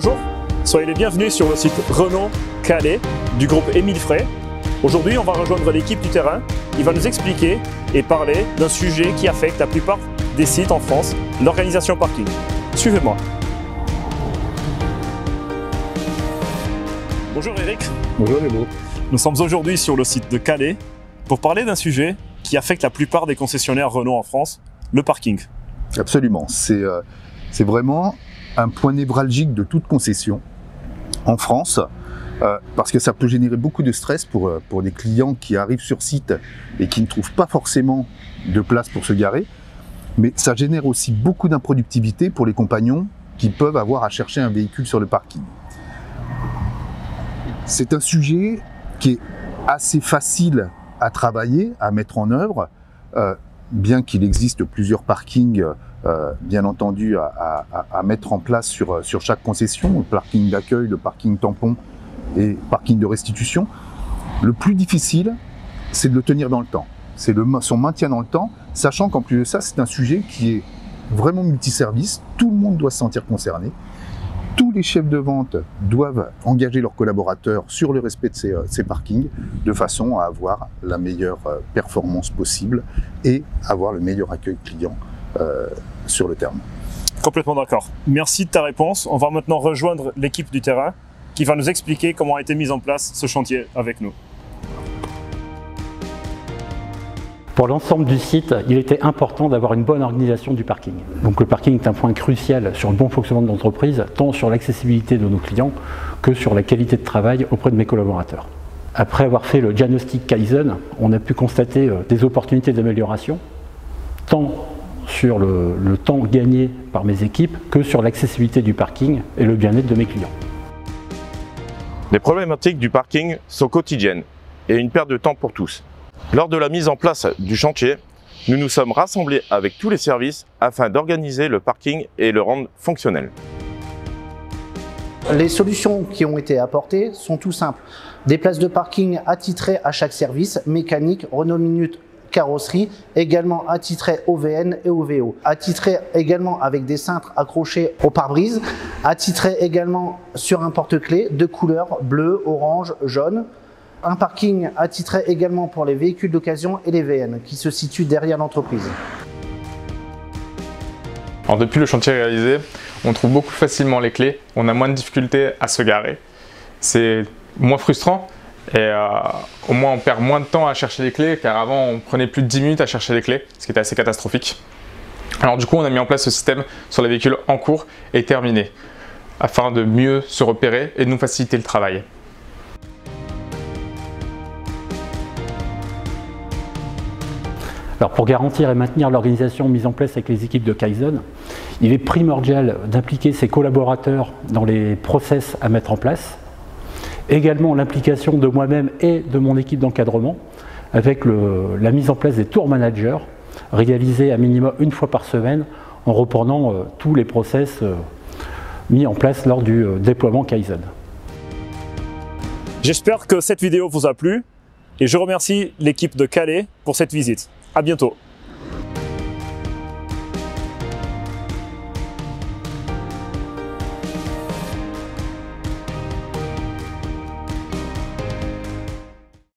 Bonjour, soyez les bienvenus sur le site Renault Calais du groupe Émile Frey. Aujourd'hui, on va rejoindre l'équipe du terrain. Il va nous expliquer et parler d'un sujet qui affecte la plupart des sites en France, l'organisation parking. Suivez-moi. Bonjour Eric. Bonjour Léo. Nous sommes aujourd'hui sur le site de Calais pour parler d'un sujet qui affecte la plupart des concessionnaires Renault en France, le parking. Absolument, c'est vraiment un point névralgique de toute concession en France, parce que ça peut générer beaucoup de stress pour des clients qui arrivent sur site et qui ne trouvent pas forcément de place pour se garer, mais ça génère aussi beaucoup d'improductivité pour les compagnons qui peuvent avoir à chercher un véhicule sur le parking. C'est un sujet qui est assez facile à travailler, à mettre en œuvre, bien qu'il existe plusieurs parkings, bien entendu, à mettre en place sur chaque concession, le parking d'accueil, le parking tampon et parking de restitution. Le plus difficile, c'est de le tenir dans le temps. C'est son maintien dans le temps, sachant qu'en plus de ça, c'est un sujet qui est vraiment multiservice. Tout le monde doit se sentir concerné. Tous les chefs de vente doivent engager leurs collaborateurs sur le respect de ces parkings, de façon à avoir la meilleure performance possible et avoir le meilleur accueil client sur le terme. Complètement d'accord. Merci de ta réponse. On va maintenant rejoindre l'équipe du terrain qui va nous expliquer comment a été mis en place ce chantier avec nous. Pour l'ensemble du site, il était important d'avoir une bonne organisation du parking. Donc le parking est un point crucial sur le bon fonctionnement de l'entreprise, tant sur l'accessibilité de nos clients que sur la qualité de travail auprès de mes collaborateurs. Après avoir fait le diagnostic Kaizen, on a pu constater des opportunités d'amélioration, tant sur le temps gagné par mes équipes que sur l'accessibilité du parking et le bien-être de mes clients. Les problématiques du parking sont quotidiennes et une perte de temps pour tous. Lors de la mise en place du chantier, nous nous sommes rassemblés avec tous les services afin d'organiser le parking et le rendre fonctionnel. Les solutions qui ont été apportées sont tout simples. Des places de parking attitrées à chaque service, mécanique, Renault Minute, carrosserie, également attitrées OVN et OVO. Attitrées également avec des cintres accrochés au pare-brise, attitrées également sur un porte-clés de couleurs bleu, orange, jaune. Un parking attitré également pour les véhicules d'occasion et les VN qui se situent derrière l'entreprise. Alors depuis le chantier réalisé, on trouve beaucoup plus facilement les clés, on a moins de difficultés à se garer. C'est moins frustrant et au moins on perd moins de temps à chercher les clés, car avant on prenait plus de 10 minutes à chercher les clés, ce qui était assez catastrophique. Alors du coup on a mis en place ce système sur les véhicules en cours et terminés, afin de mieux se repérer et de nous faciliter le travail. Alors pour garantir et maintenir l'organisation mise en place avec les équipes de Kaizen, il est primordial d'impliquer ses collaborateurs dans les process à mettre en place. Également l'implication de moi-même et de mon équipe d'encadrement avec la mise en place des tour managers réalisés à minimum une fois par semaine en reprenant tous les process mis en place lors du déploiement Kaizen. J'espère que cette vidéo vous a plu et je remercie l'équipe de Calais pour cette visite. À bientôt.